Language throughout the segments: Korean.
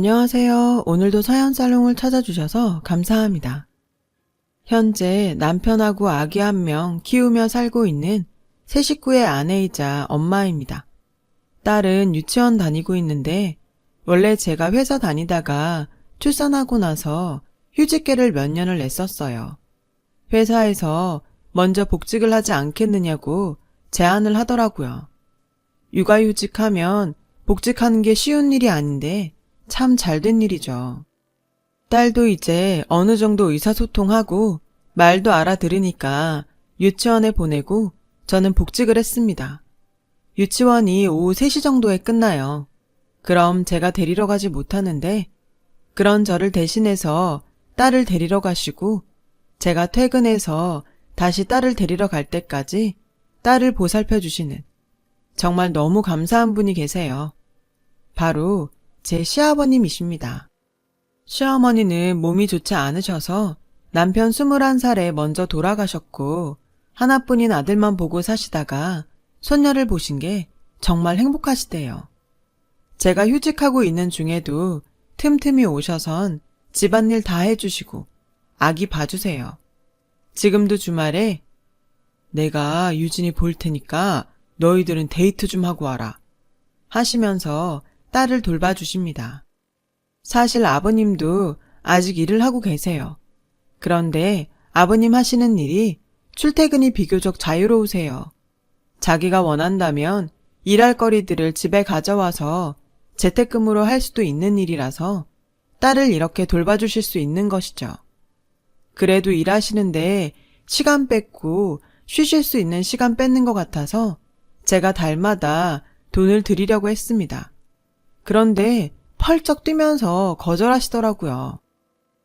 안녕하세요. 오늘도 사연살롱을 찾아주셔서 감사합니다. 현재 남편하고 아기 한 명 키우며 살고 있는 세 식구의 아내이자 엄마입니다. 딸은 유치원 다니고 있는데 원래 제가 회사 다니다가 출산하고 나서 휴직계를 몇 년을 냈었어요. 회사에서 먼저 복직을 하지 않겠느냐고 제안을 하더라고요. 육아휴직하면 복직하는 게 쉬운 일이 아닌데 참 잘된 일이죠. 딸도 이제 어느 정도 의사소통하고 말도 알아들으니까 유치원에 보내고 저는 복직을 했습니다. 유치원이 오후 3시 정도에 끝나요. 그럼 제가 데리러 가지 못하는데 그런 저를 대신해서 딸을 데리러 가시고 제가 퇴근해서 다시 딸을 데리러 갈 때까지 딸을 보살펴 주시는 정말 너무 감사한 분이 계세요. 바로 제 시아버님이십니다. 시어머니는 몸이 좋지 않으셔서 남편 21살에 먼저 돌아가셨고 하나뿐인 아들만 보고 사시다가 손녀를 보신 게 정말 행복하시대요. 제가 휴직하고 있는 중에도 틈틈이 오셔선 집안일 다 해주시고 아기 봐주세요. 지금도 주말에 내가 유진이 볼 테니까 너희들은 데이트 좀 하고 와라 하시면서 딸을 돌봐주십니다. 사실 아버님도 아직 일을 하고 계세요. 그런데 아버님 하시는 일이 출퇴근이 비교적 자유로우세요. 자기가 원한다면 일할 거리들을 집에 가져와서 재택근무로 할 수도 있는 일이라서 딸을 이렇게 돌봐주실 수 있는 것이죠. 그래도 일하시는데 시간 뺏고 쉬실 수 있는 시간 뺏는 것 같아서 제가 달마다 돈을 드리려고 했습니다. 그런데 펄쩍 뛰면서 거절하시더라고요.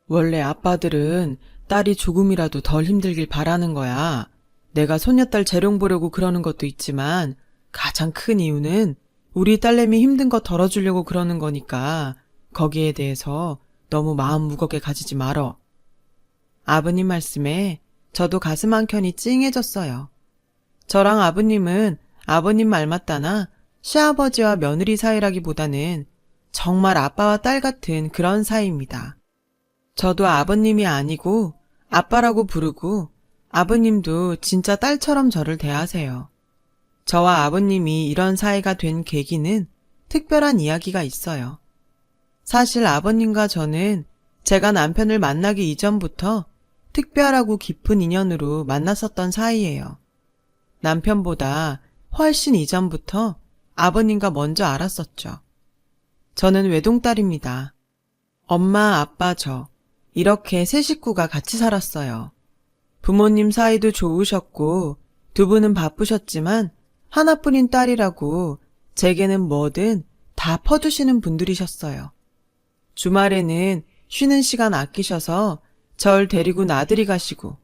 원래 아빠들은 딸이 조금이라도 덜 힘들길 바라는 거야. 내가 손녀딸 재롱 보려고 그러는 것도 있지만 가장 큰 이유는 우리 딸내미 힘든 거 덜어주려고 그러는 거니까 거기에 대해서 너무 마음 무겁게 가지지 말어. 아버님 말씀에 저도 가슴 한켠이 찡해졌어요. 저랑 아버님은 아버님 말 맞다나 시아버지와 며느리 사이라기보다는 정말 아빠와 딸 같은 그런 사이입니다. 저도 아버님이 아니고 아빠라고 부르고 아버님도 진짜 딸처럼 저를 대하세요. 저와 아버님이 이런 사이가 된 계기는 특별한 이야기가 있어요. 사실 아버님과 저는 제가 남편을 만나기 이전부터 특별하고 깊은 인연으로 만났었던 사이예요. 남편보다 훨씬 이전부터 아버님과 먼저 알았었죠. 저는 외동딸입니다. 엄마, 아빠, 저 이렇게 세 식구가 같이 살았어요. 부모님 사이도 좋으셨고 두 분은 바쁘셨지만 하나뿐인 딸이라고 제게는 뭐든 다 퍼주시는 분들이셨어요. 주말에는 쉬는 시간 아끼셔서 절 데리고 나들이 가시고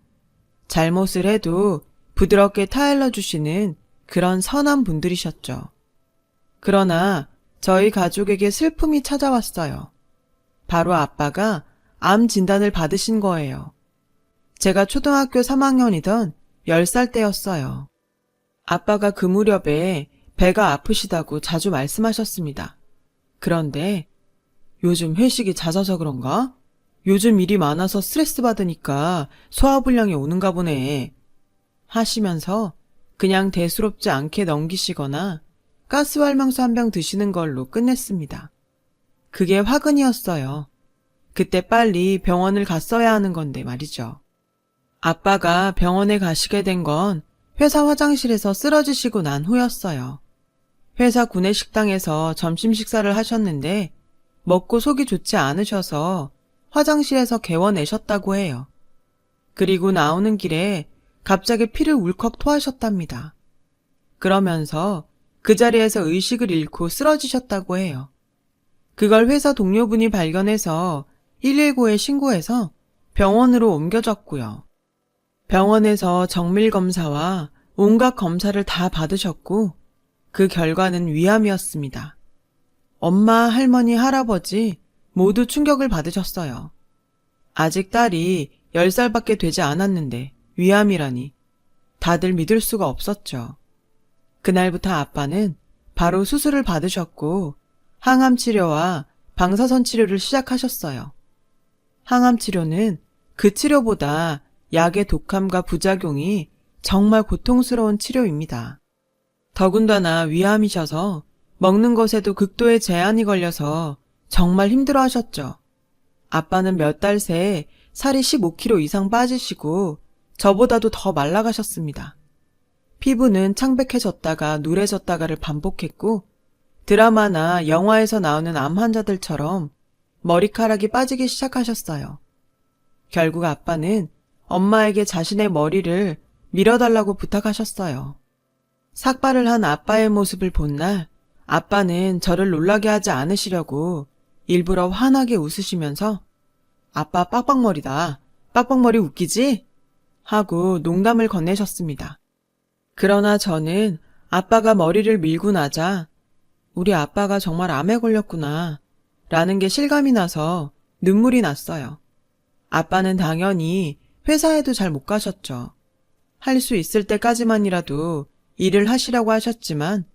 잘못을 해도 부드럽게 타일러 주시는 그런 선한 분들이셨죠. 그러나 저희 가족에게 슬픔이 찾아왔어요. 바로 아빠가 암 진단을 받으신 거예요. 제가 초등학교 3학년이던 10살 때였어요. 아빠가 그 무렵에 배가 아프시다고 자주 말씀하셨습니다. 그런데 요즘 회식이 잦아서 그런가? 요즘 일이 많아서 스트레스 받으니까 소화불량이 오는가 보네. 하시면서 그냥 대수롭지 않게 넘기시거나 가스활명수 한 병 드시는 걸로 끝냈습니다. 그게 화근이었어요. 그때 빨리 병원을 갔어야 하는 건데 말이죠. 아빠가 병원에 가시게 된 건 회사 화장실에서 쓰러지시고 난 후였어요. 회사 구내식당에서 점심 식사를 하셨는데 먹고 속이 좋지 않으셔서 화장실에서 개워내셨다고 해요. 그리고 나오는 길에 갑자기 피를 울컥 토하셨답니다. 그러면서 그 자리에서 의식을 잃고 쓰러지셨다고 해요. 그걸 회사 동료분이 발견해서 119에 신고해서 병원으로 옮겨졌고요. 병원에서 정밀검사와 온갖 검사를 다 받으셨고 그 결과는 위암이었습니다. 엄마, 할머니, 할아버지 모두 충격을 받으셨어요. 아직 딸이 10살밖에 되지 않았는데 위암이라니 다들 믿을 수가 없었죠. 그날부터 아빠는 바로 수술을 받으셨고 항암 치료와 방사선 치료를 시작하셨어요. 항암 치료는 그 치료보다 약의 독함과 부작용이 정말 고통스러운 치료입니다. 더군다나 위암이셔서 먹는 것에도 극도의 제한이 걸려서 정말 힘들어 하셨죠. 아빠는 몇 달 새에 살이 15kg 이상 빠지시고 저보다도 더 말라가셨습니다. 피부는 창백해졌다가 누래졌다가를 반복했고 드라마나 영화에서 나오는 암 환자들처럼 머리카락이 빠지기 시작하셨어요. 결국 아빠는 엄마에게 자신의 머리를 밀어달라고 부탁하셨어요. 삭발을 한 아빠의 모습을 본 날 아빠는 저를 놀라게 하지 않으시려고 일부러 환하게 웃으시면서 아빠 빡빡머리다. 빡빡머리 웃기지? 하고 농담을 건네셨습니다. 그러나 저는 아빠가 머리를 밀고 나자 우리 아빠가 정말 암에 걸렸구나 라는 게 실감이 나서 눈물이 났어요. 아빠는 당연히 회사에도 잘 못 가셨죠. 할 수 있을 때까지만이라도 일을 하시라고 하셨지만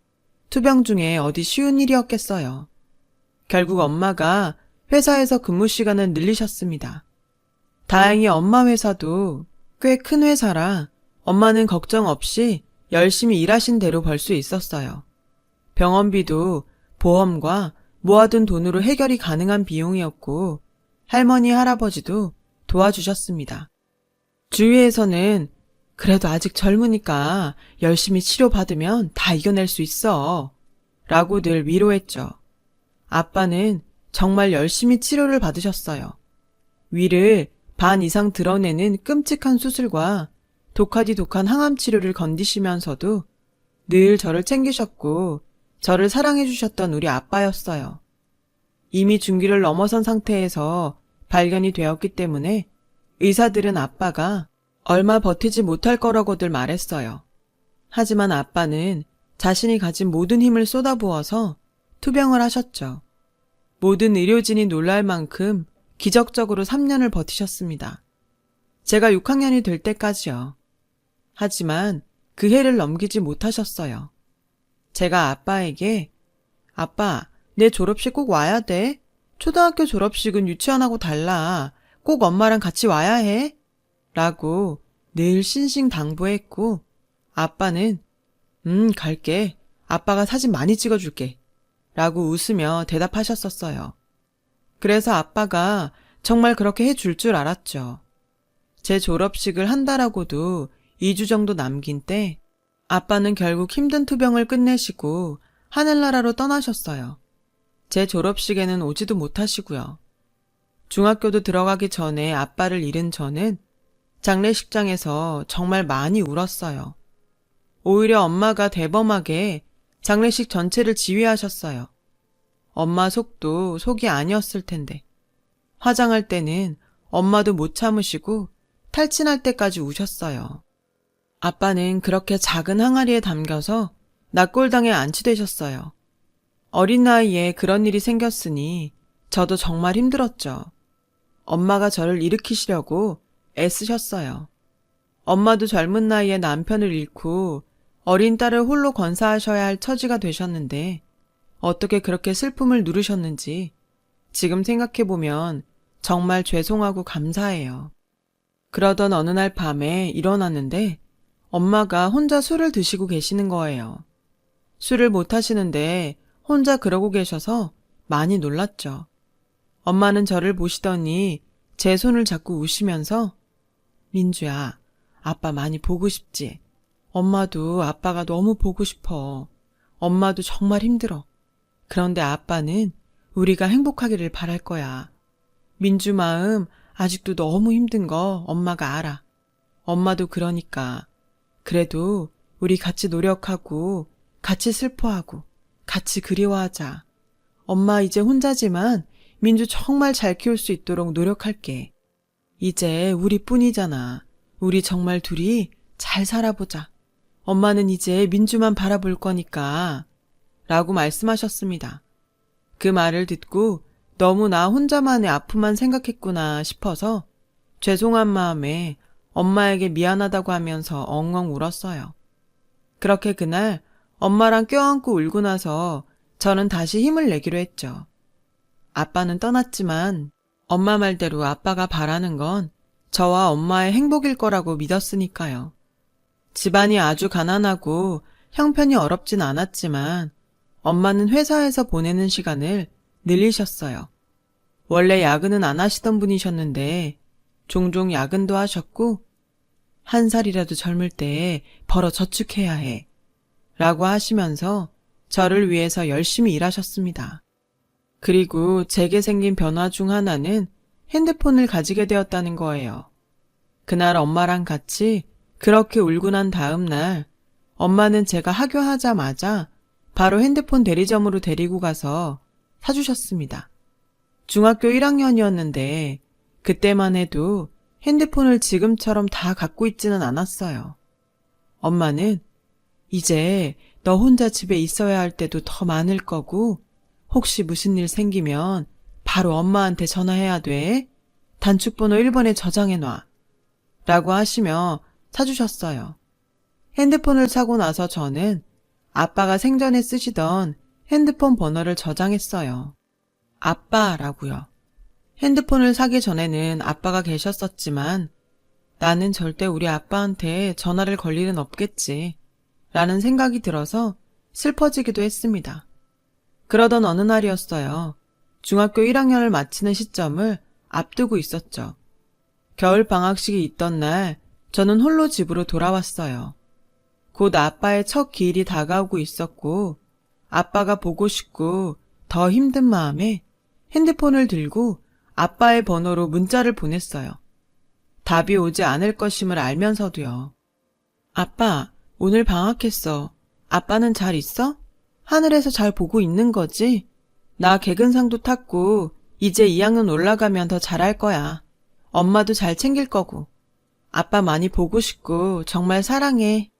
투병 중에 어디 쉬운 일이었겠어요. 결국 엄마가 회사에서 근무 시간을 늘리셨습니다. 다행히 엄마 회사도 꽤 큰 회사라 엄마는 걱정 없이 열심히 일하신 대로 벌 수 있었어요. 병원비도 보험과 모아둔 돈으로 해결이 가능한 비용이었고 할머니, 할아버지도 도와주셨습니다. 주위에서는 그래도 아직 젊으니까 열심히 치료받으면 다 이겨낼 수 있어 라고 늘 위로했죠. 아빠는 정말 열심히 치료를 받으셨어요. 위를 반 이상 드러내는 끔찍한 수술과 독하디독한 항암 치료를 건디시면서도 늘 저를 챙기셨고 저를 사랑해 주셨던 우리 아빠였어요. 이미 중기를 넘어선 상태에서 발견이 되었기 때문에 의사들은 아빠가 얼마 버티지 못할 거라고들 말했어요. 하지만 아빠는 자신이 가진 모든 힘을 쏟아부어서 투병을 하셨죠. 모든 의료진이 놀랄 만큼 기적적으로 3년을 버티셨습니다. 제가 6학년이 될 때까지요. 하지만 그 해를 넘기지 못하셨어요. 제가 아빠에게 아빠, 내 졸업식 꼭 와야 돼. 초등학교 졸업식은 유치원하고 달라. 꼭 엄마랑 같이 와야 해. 라고 늘 신신당부했고 아빠는 갈게. 아빠가 사진 많이 찍어줄게. 라고 웃으며 대답하셨었어요. 그래서 아빠가 정말 그렇게 해줄 줄 알았죠. 제 졸업식을 한다라고도 2주 정도 남긴 때 아빠는 결국 힘든 투병을 끝내시고 하늘나라로 떠나셨어요. 제 졸업식에는 오지도 못하시고요. 중학교도 들어가기 전에 아빠를 잃은 저는 장례식장에서 정말 많이 울었어요. 오히려 엄마가 대범하게 장례식 전체를 지휘하셨어요. 엄마 속도 속이 아니었을 텐데. 화장할 때는 엄마도 못 참으시고 탈진할 때까지 우셨어요. 아빠는 그렇게 작은 항아리에 담겨서 낙골당에 안치되셨어요. 어린 나이에 그런 일이 생겼으니 저도 정말 힘들었죠. 엄마가 저를 일으키시려고 애쓰셨어요. 엄마도 젊은 나이에 남편을 잃고 어린 딸을 홀로 건사하셔야 할 처지가 되셨는데 어떻게 그렇게 슬픔을 누르셨는지 지금 생각해보면 정말 죄송하고 감사해요. 그러던 어느 날 밤에 일어났는데 엄마가 혼자 술을 드시고 계시는 거예요. 술을 못 하시는데 혼자 그러고 계셔서 많이 놀랐죠. 엄마는 저를 보시더니 제 손을 잡고 우시면서 민주야, 아빠 많이 보고 싶지? 엄마도 아빠가 너무 보고 싶어. 엄마도 정말 힘들어. 그런데 아빠는 우리가 행복하기를 바랄 거야. 민주 마음 아직도 너무 힘든 거 엄마가 알아. 엄마도 그러니까. 그래도 우리 같이 노력하고 같이 슬퍼하고 같이 그리워하자. 엄마 이제 혼자지만 민주 정말 잘 키울 수 있도록 노력할게. 이제 우리뿐이잖아. 우리 정말 둘이 잘 살아보자. 엄마는 이제 민주만 바라볼 거니까. 라고 말씀하셨습니다. 그 말을 듣고 너무 나 혼자만의 아픔만 생각했구나 싶어서 죄송한 마음에 엄마에게 미안하다고 하면서 엉엉 울었어요. 그렇게 그날 엄마랑 껴안고 울고 나서 저는 다시 힘을 내기로 했죠. 아빠는 떠났지만 엄마 말대로 아빠가 바라는 건 저와 엄마의 행복일 거라고 믿었으니까요. 집안이 아주 가난하고 형편이 어렵진 않았지만 엄마는 회사에서 보내는 시간을 늘리셨어요. 원래 야근은 안 하시던 분이셨는데 종종 야근도 하셨고 한 살이라도 젊을 때에 벌어 저축해야 해 라고 하시면서 저를 위해서 열심히 일하셨습니다. 그리고 제게 생긴 변화 중 하나는 핸드폰을 가지게 되었다는 거예요. 그날 엄마랑 같이 그렇게 울고 난 다음 날 엄마는 제가 하교하자마자 바로 핸드폰 대리점으로 데리고 가서 사주셨습니다. 중학교 1학년이었는데 그때만 해도 핸드폰을 지금처럼 다 갖고 있지는 않았어요. 엄마는 이제 너 혼자 집에 있어야 할 때도 더 많을 거고 혹시 무슨 일 생기면 바로 엄마한테 전화해야 돼. 단축번호 1번에 저장해놔. 라고 하시며 사주셨어요. 핸드폰을 사고 나서 저는 아빠가 생전에 쓰시던 핸드폰 번호를 저장했어요. 아빠라고요. 핸드폰을 사기 전에는 아빠가 계셨었지만 나는 절대 우리 아빠한테 전화를 걸 일은 없겠지 라는 생각이 들어서 슬퍼지기도 했습니다. 그러던 어느 날이었어요. 중학교 1학년을 마치는 시점을 앞두고 있었죠. 겨울 방학식이 있던 날 저는 홀로 집으로 돌아왔어요. 곧 아빠의 첫 기일이 다가오고 있었고 아빠가 보고 싶고 더 힘든 마음에 핸드폰을 들고 아빠의 번호로 문자를 보냈어요. 답이 오지 않을 것임을 알면서도요. 아빠, 오늘 방학했어. 아빠는 잘 있어? 하늘에서 잘 보고 있는 거지? 나 개근상도 탔고 이제 2학년 올라가면 더 잘할 거야. 엄마도 잘 챙길 거고. 아빠 많이 보고 싶고 정말 사랑해.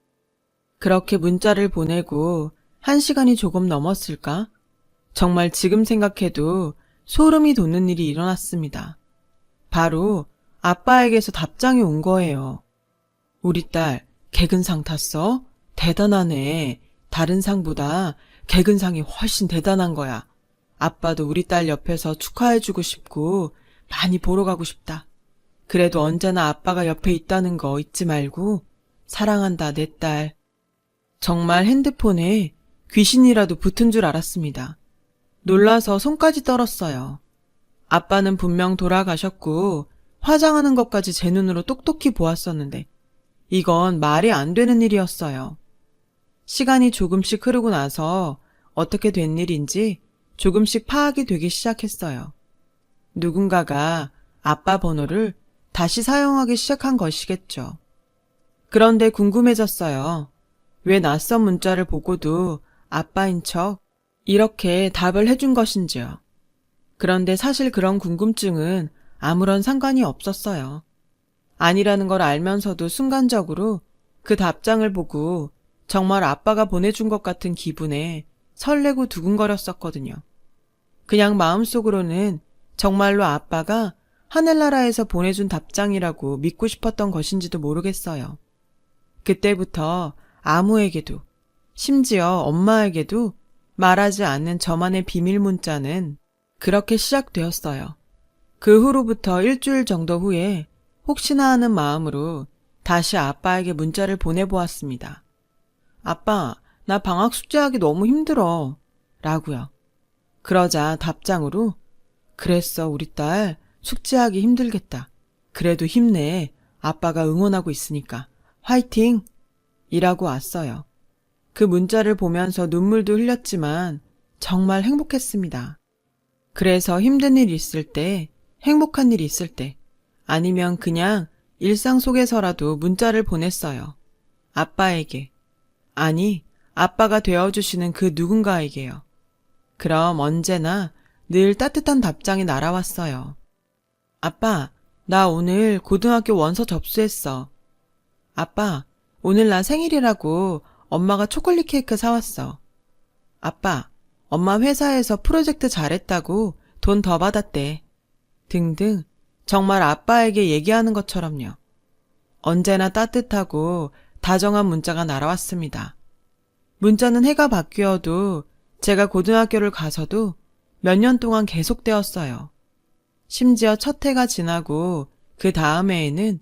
그렇게 문자를 보내고 1시간이 조금 넘었을까? 정말 지금 생각해도 소름이 돋는 일이 일어났습니다. 바로 아빠에게서 답장이 온 거예요. 우리 딸 개근상 탔어? 대단하네. 다른 상보다 개근상이 훨씬 대단한 거야. 아빠도 우리 딸 옆에서 축하해주고 싶고 많이 보러 가고 싶다. 그래도 언제나 아빠가 옆에 있다는 거 잊지 말고 사랑한다 내 딸. 정말 핸드폰에 귀신이라도 붙은 줄 알았습니다. 놀라서 손까지 떨었어요. 아빠는 분명 돌아가셨고 화장하는 것까지 제 눈으로 똑똑히 보았었는데 이건 말이 안 되는 일이었어요. 시간이 조금씩 흐르고 나서 어떻게 된 일인지 조금씩 파악이 되기 시작했어요. 누군가가 아빠 번호를 다시 사용하기 시작한 것이겠죠. 그런데 궁금해졌어요. 왜 낯선 문자를 보고도 아빠인 척 이렇게 답을 해준 것인지요. 그런데 사실 그런 궁금증은 아무런 상관이 없었어요. 아니라는 걸 알면서도 순간적으로 그 답장을 보고 정말 아빠가 보내준 것 같은 기분에 설레고 두근거렸었거든요. 그냥 마음속으로는 정말로 아빠가 하늘나라에서 보내준 답장이라고 믿고 싶었던 것인지도 모르겠어요. 그때부터 아무에게도, 심지어 엄마에게도 말하지 않는 저만의 비밀 문자는 그렇게 시작되었어요. 그 후로부터 일주일 정도 후에 혹시나 하는 마음으로 다시 아빠에게 문자를 보내보았습니다. 아빠, 나 방학 숙제하기 너무 힘들어. 라고요. 그러자 답장으로 그랬어 우리 딸 숙제하기 힘들겠다. 그래도 힘내. 아빠가 응원하고 있으니까. 화이팅! 이라고 왔어요. 그 문자를 보면서 눈물도 흘렸지만 정말 행복했습니다. 그래서 힘든 일 있을 때, 행복한 일 있을 때, 아니면 그냥 일상 속에서라도 문자를 보냈어요. 아빠에게. 아니, 아빠가 되어주시는 그 누군가에게요. 그럼 언제나 늘 따뜻한 답장이 날아왔어요. 아빠, 나 오늘 고등학교 원서 접수했어. 아빠, 오늘 나 생일이라고 엄마가 초콜릿 케이크 사왔어. 아빠, 엄마 회사에서 프로젝트 잘했다고 돈 더 받았대. 등등 정말 아빠에게 얘기하는 것처럼요. 언제나 따뜻하고 다정한 문자가 날아왔습니다. 문자는 해가 바뀌어도 제가 고등학교를 가서도 몇 년 동안 계속되었어요. 심지어 첫 해가 지나고 그 다음 해에는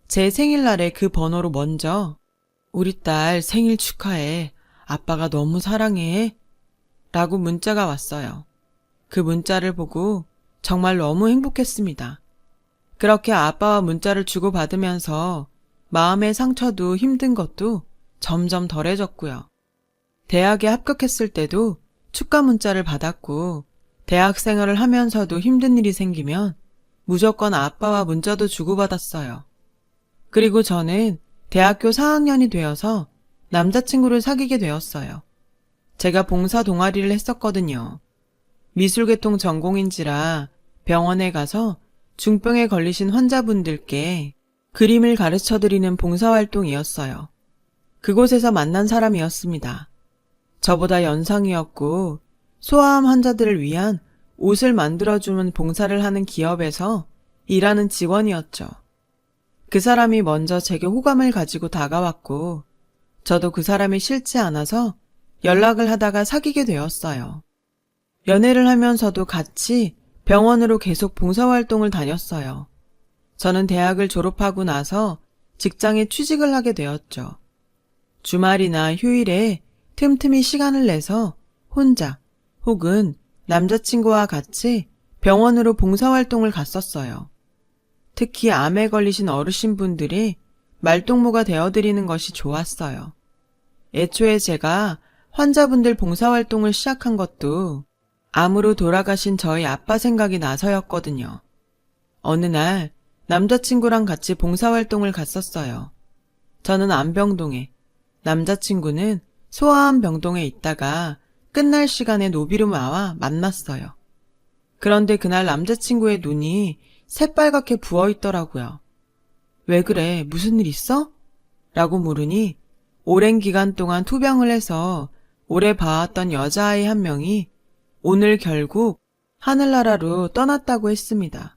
제 생일날에 그 번호로 먼저 우리 딸 생일 축하해. 아빠가 너무 사랑해. 라고 문자가 왔어요. 그 문자를 보고 정말 너무 행복했습니다. 그렇게 아빠와 문자를 주고받으면서 마음의 상처도 힘든 것도 점점 덜해졌고요. 대학에 합격했을 때도 축하 문자를 받았고 대학 생활을 하면서도 힘든 일이 생기면 무조건 아빠와 문자도 주고받았어요. 그리고 저는 대학교 4학년이 되어서 남자친구를 사귀게 되었어요. 제가 봉사 동아리를 했었거든요. 미술계통 전공인지라 병원에 가서 중병에 걸리신 환자분들께 그림을 가르쳐드리는 봉사활동이었어요. 그곳에서 만난 사람이었습니다. 저보다 연상이었고 소아암 환자들을 위한 옷을 만들어주는 봉사를 하는 기업에서 일하는 직원이었죠. 그 사람이 먼저 제게 호감을 가지고 다가왔고 저도 그 사람이 싫지 않아서 연락을 하다가 사귀게 되었어요. 연애를 하면서도 같이 병원으로 계속 봉사활동을 다녔어요. 저는 대학을 졸업하고 나서 직장에 취직을 하게 되었죠. 주말이나 휴일에 틈틈이 시간을 내서 혼자 혹은 남자친구와 같이 병원으로 봉사활동을 갔었어요. 특히 암에 걸리신 어르신분들이 말동무가 되어드리는 것이 좋았어요. 애초에 제가 환자분들 봉사활동을 시작한 것도 암으로 돌아가신 저희 아빠 생각이 나서였거든요. 어느 날 남자친구랑 같이 봉사활동을 갔었어요. 저는 암병동에, 남자친구는 소아암 병동에 있다가 끝날 시간에 노비루마와 만났어요. 그런데 그날 남자친구의 눈이 새빨갛게 부어있더라고요. 왜 그래? 무슨 일 있어? 라고 물으니 오랜 기간 동안 투병을 해서 오래 봐왔던 여자아이 한 명이 오늘 결국 하늘나라로 떠났다고 했습니다.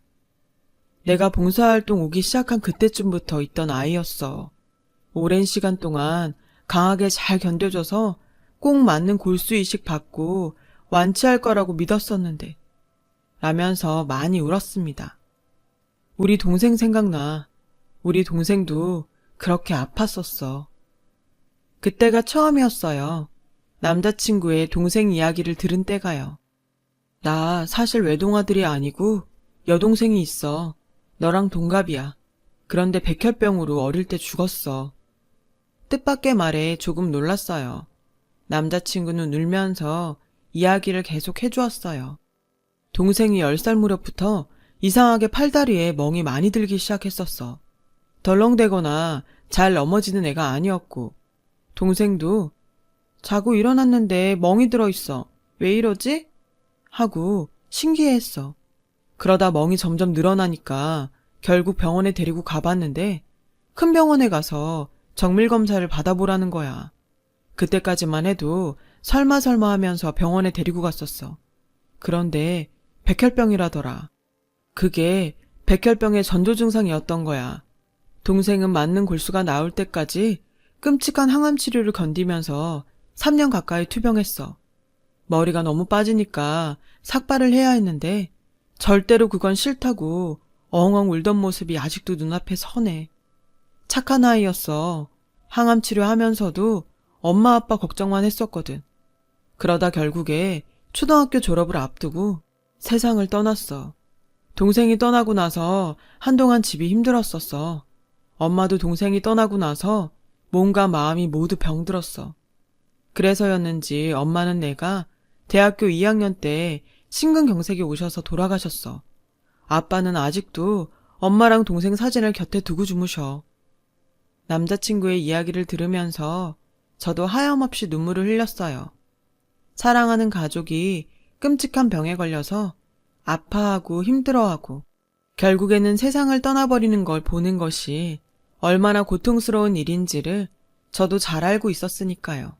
내가 봉사활동 오기 시작한 그때쯤부터 있던 아이였어. 오랜 시간 동안 강하게 잘 견뎌줘서 꼭 맞는 골수이식 받고 완치할 거라고 믿었었는데 라면서 많이 울었습니다. 우리 동생 생각나. 우리 동생도 그렇게 아팠었어. 그때가 처음이었어요. 남자친구의 동생 이야기를 들은 때가요. 나 사실 외동아들이 아니고 여동생이 있어. 너랑 동갑이야. 그런데 백혈병으로 어릴 때 죽었어. 뜻밖의 말에 조금 놀랐어요. 남자친구는 울면서 이야기를 계속 해주었어요. 동생이 10살 무렵부터 이상하게 팔다리에 멍이 많이 들기 시작했었어. 덜렁대거나 잘 넘어지는 애가 아니었고 동생도 자고 일어났는데 멍이 들어있어. 왜 이러지? 하고 신기해했어. 그러다 멍이 점점 늘어나니까 결국 병원에 데리고 가봤는데 큰 병원에 가서 정밀검사를 받아보라는 거야. 그때까지만 해도 설마 하면서 병원에 데리고 갔었어. 그런데 백혈병이라더라. 그게 백혈병의 전조 증상이었던 거야. 동생은 맞는 골수가 나올 때까지 끔찍한 항암 치료를 견디면서 3년 가까이 투병했어. 머리가 너무 빠지니까 삭발을 해야 했는데 절대로 그건 싫다고 엉엉 울던 모습이 아직도 눈앞에 선해. 착한 아이였어. 항암 치료하면서도 엄마 아빠 걱정만 했었거든. 그러다 결국에 초등학교 졸업을 앞두고 세상을 떠났어. 동생이 떠나고 나서 한동안 집이 힘들었었어. 엄마도 동생이 떠나고 나서 몸과 마음이 모두 병들었어. 그래서였는지 엄마는 내가 대학교 2학년 때 심근경색이 오셔서 돌아가셨어. 아빠는 아직도 엄마랑 동생 사진을 곁에 두고 주무셔. 남자친구의 이야기를 들으면서 저도 하염없이 눈물을 흘렸어요. 사랑하는 가족이 끔찍한 병에 걸려서 아파하고 힘들어하고 결국에는 세상을 떠나버리는 걸 보는 것이 얼마나 고통스러운 일인지를 저도 잘 알고 있었으니까요.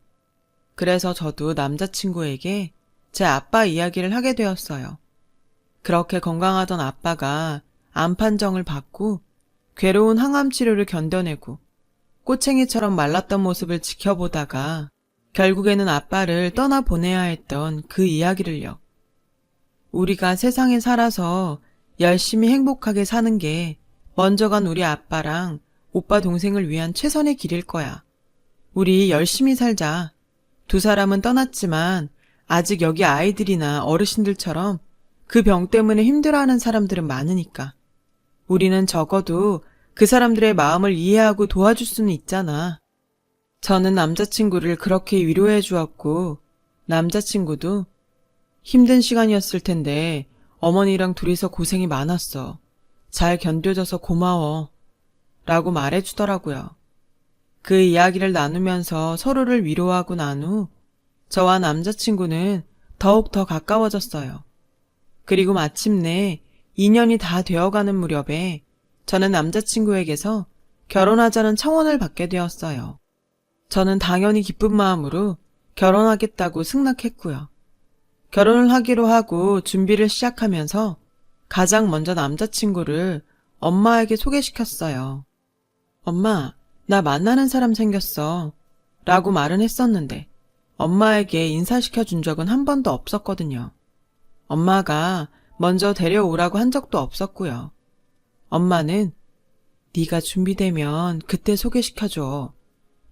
그래서 저도 남자친구에게 제 아빠 이야기를 하게 되었어요. 그렇게 건강하던 아빠가 암 판정을 받고 괴로운 항암 치료를 견뎌내고 꼬챙이처럼 말랐던 모습을 지켜보다가 결국에는 아빠를 떠나보내야 했던 그 이야기를요. 우리가 세상에 살아서 열심히 행복하게 사는 게 먼저 간 우리 아빠랑 오빠 동생을 위한 최선의 길일 거야. 우리 열심히 살자. 두 사람은 떠났지만 아직 여기 아이들이나 어르신들처럼 그 병 때문에 힘들어하는 사람들은 많으니까. 우리는 적어도 그 사람들의 마음을 이해하고 도와줄 수는 있잖아. 저는 남자친구를 그렇게 위로해 주었고, 남자친구도 힘든 시간이었을 텐데 어머니랑 둘이서 고생이 많았어. 잘 견뎌줘서 고마워. 라고 말해주더라고요. 그 이야기를 나누면서 서로를 위로하고 난 후 저와 남자친구는 더욱 더 가까워졌어요. 그리고 마침내 2년이 다 되어가는 무렵에 저는 남자친구에게서 결혼하자는 청혼을 받게 되었어요. 저는 당연히 기쁜 마음으로 결혼하겠다고 승낙했고요. 결혼을 하기로 하고 준비를 시작하면서 가장 먼저 남자친구를 엄마에게 소개시켰어요. 엄마, 나 만나는 사람 생겼어. 라고 말은 했었는데 엄마에게 인사시켜 준 적은 한 번도 없었거든요. 엄마가 먼저 데려오라고 한 적도 없었고요. 엄마는 네가 준비되면 그때 소개시켜줘.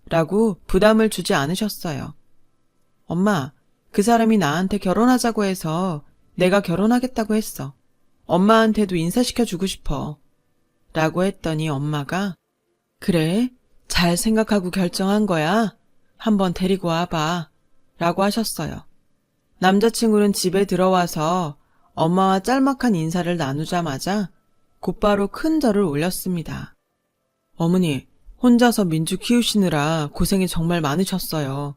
라고 부담을 주지 않으셨어요. 엄마, 그 사람이 나한테 결혼하자고 해서 내가 결혼하겠다고 했어. 엄마한테도 인사시켜주고 싶어. 라고 했더니 엄마가 그래? 잘 생각하고 결정한 거야? 한번 데리고 와봐. 라고 하셨어요. 남자친구는 집에 들어와서 엄마와 짤막한 인사를 나누자마자 곧바로 큰 절을 올렸습니다. 어머니, 혼자서 민주 키우시느라 고생이 정말 많으셨어요.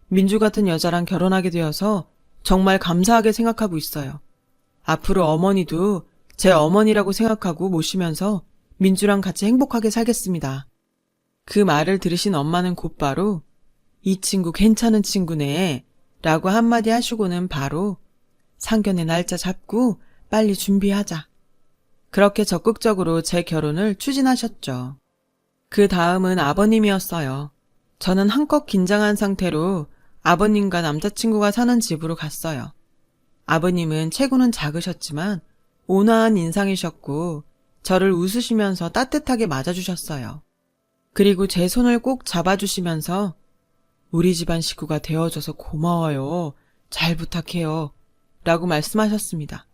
민주 같은 여자랑 결혼하게 되어서 정말 감사하게 생각하고 있어요. 앞으로 어머니도 제 어머니라고 생각하고 모시면서 민주랑 같이 행복하게 살겠습니다. 그 말을 들으신 엄마는 곧바로 이 친구 괜찮은 친구네 라고 한마디 하시고는 바로 상견례 날짜 잡고 빨리 준비하자. 그렇게 적극적으로 제 결혼을 추진하셨죠. 그 다음은 아버님이었어요. 저는 한껏 긴장한 상태로 아버님과 남자친구가 사는 집으로 갔어요. 아버님은 체구는 작으셨지만 온화한 인상이셨고 저를 웃으시면서 따뜻하게 맞아주셨어요. 그리고 제 손을 꼭 잡아주시면서 우리 집안 식구가 되어줘서 고마워요. 잘 부탁해요. 라고 말씀하셨습니다.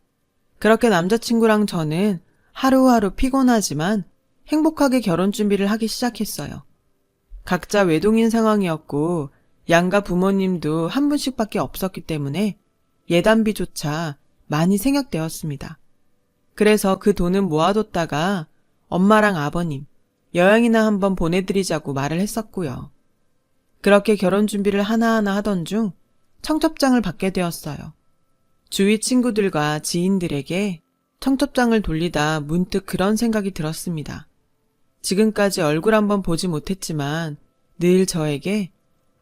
그렇게 남자친구랑 저는 하루하루 피곤하지만 행복하게 결혼 준비를 하기 시작했어요. 각자 외동인 상황이었고 양가 부모님도 한 분씩밖에 없었기 때문에 예단비조차 많이 생략되었습니다. 그래서 그 돈은 모아뒀다가 엄마랑 아버님 여행이나 한번 보내드리자고 말을 했었고요. 그렇게 결혼 준비를 하나하나 하던 중 청첩장을 받게 되었어요. 주위 친구들과 지인들에게 청첩장을 돌리다 문득 그런 생각이 들었습니다. 지금까지 얼굴 한번 보지 못했지만 늘 저에게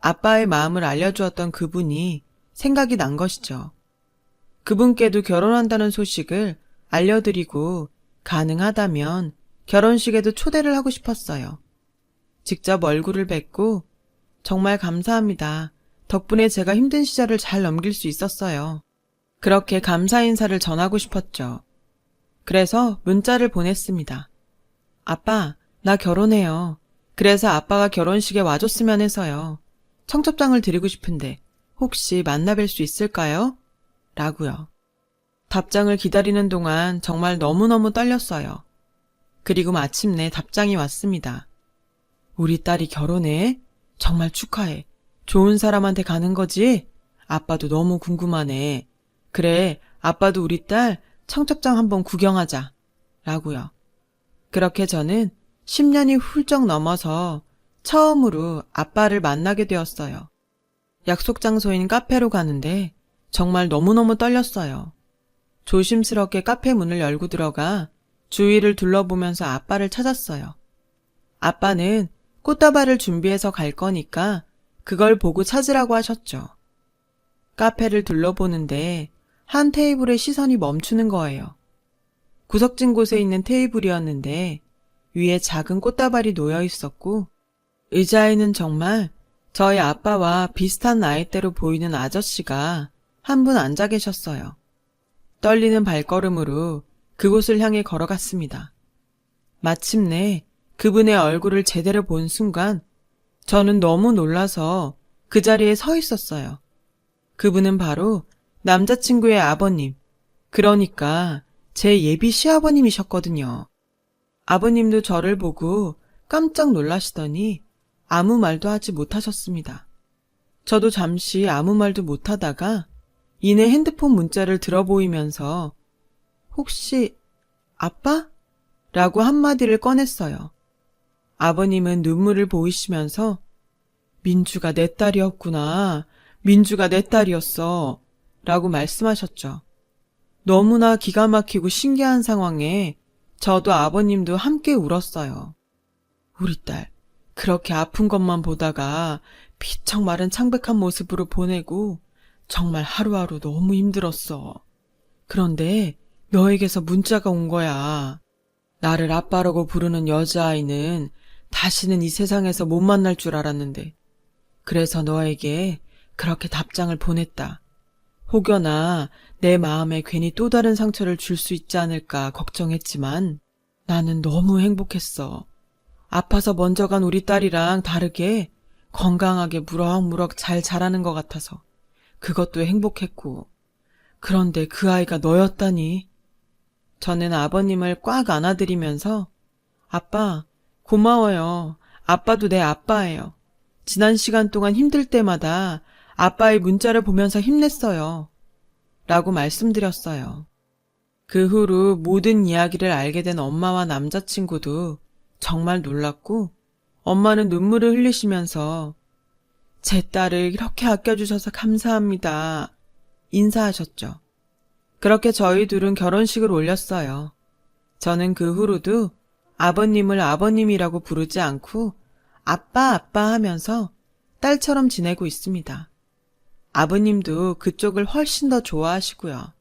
아빠의 마음을 알려주었던 그분이 생각이 난 것이죠. 그분께도 결혼한다는 소식을 알려드리고 가능하다면 결혼식에도 초대를 하고 싶었어요. 직접 얼굴을 뵙고 정말 감사합니다. 덕분에 제가 힘든 시절을 잘 넘길 수 있었어요. 그렇게 감사 인사를 전하고 싶었죠. 그래서 문자를 보냈습니다. 아빠, 나 결혼해요. 그래서 아빠가 결혼식에 와줬으면 해서요. 청첩장을 드리고 싶은데 혹시 만나뵐 수 있을까요? 라고요. 답장을 기다리는 동안 정말 너무너무 떨렸어요. 그리고 마침내 답장이 왔습니다. 우리 딸이 결혼해? 정말 축하해. 좋은 사람한테 가는 거지? 아빠도 너무 궁금하네. 그래, 아빠도 우리 딸 청첩장 한번 구경하자. 라고요. 그렇게 저는 10년이 훌쩍 넘어서 처음으로 아빠를 만나게 되었어요. 약속 장소인 카페로 가는데 정말 너무너무 떨렸어요. 조심스럽게 카페 문을 열고 들어가 주위를 둘러보면서 아빠를 찾았어요. 아빠는 꽃다발을 준비해서 갈 거니까 그걸 보고 찾으라고 하셨죠. 카페를 둘러보는데 한 테이블에 시선이 멈추는 거예요. 구석진 곳에 있는 테이블이었는데 위에 작은 꽃다발이 놓여 있었고 의자에는 정말 저희 아빠와 비슷한 나이대로 보이는 아저씨가 한 분 앉아 계셨어요. 떨리는 발걸음으로 그곳을 향해 걸어갔습니다. 마침내 그분의 얼굴을 제대로 본 순간 저는 너무 놀라서 그 자리에 서 있었어요. 그분은 바로 남자친구의 아버님, 그러니까 제 예비 시아버님이셨거든요. 아버님도 저를 보고 깜짝 놀라시더니 아무 말도 하지 못하셨습니다. 저도 잠시 아무 말도 못하다가 이내 핸드폰 문자를 들어보이면서 혹시 아빠? 라고 한마디를 꺼냈어요. 아버님은 눈물을 보이시면서 민주가 내 딸이었구나. 민주가 내 딸이었어. 라고 말씀하셨죠. 너무나 기가 막히고 신기한 상황에 저도 아버님도 함께 울었어요. 우리 딸, 그렇게 아픈 것만 보다가 피척 마른 창백한 모습으로 보내고 정말 하루하루 너무 힘들었어. 그런데 너에게서 문자가 온 거야. 나를 아빠라고 부르는 여자아이는 다시는 이 세상에서 못 만날 줄 알았는데 그래서 너에게 그렇게 답장을 보냈다. 혹여나 내 마음에 괜히 또 다른 상처를 줄 수 있지 않을까 걱정했지만 나는 너무 행복했어. 아파서 먼저 간 우리 딸이랑 다르게 건강하게 무럭무럭 잘 자라는 것 같아서 그것도 행복했고 그런데 그 아이가 너였다니. 저는 아버님을 꽉 안아드리면서 아빠 고마워요. 아빠도 내 아빠예요. 지난 시간 동안 힘들 때마다 아빠의 문자를 보면서 힘냈어요. 라고 말씀드렸어요. 그 후로 모든 이야기를 알게 된 엄마와 남자친구도 정말 놀랐고 엄마는 눈물을 흘리시면서 제 딸을 이렇게 아껴주셔서 감사합니다. 인사하셨죠. 그렇게 저희 둘은 결혼식을 올렸어요. 저는 그 후로도 아버님을 아버님이라고 부르지 않고 아빠 하면서 딸처럼 지내고 있습니다. 아버님도 그쪽을 훨씬 더 좋아하시고요.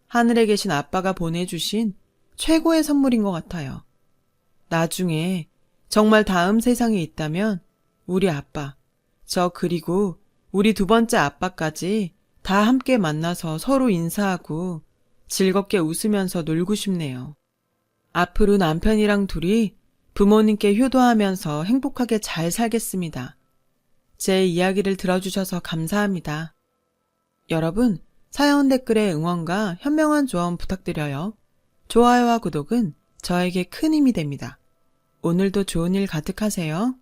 하늘에 계신 아빠가 보내주신 최고의 선물인 것 같아요. 나중에 정말 다음 세상에 있다면 우리 아빠, 저 그리고 우리 두 번째 아빠까지 다 함께 만나서 서로 인사하고 즐겁게 웃으면서 놀고 싶네요. 앞으로 남편이랑 둘이 부모님께 효도하면서 행복하게 잘 살겠습니다. 제 이야기를 들어주셔서 감사합니다. 여러분, 사연 댓글에 응원과 현명한 조언 부탁드려요. 좋아요와 구독은 저에게 큰 힘이 됩니다. 오늘도 좋은 일 가득하세요.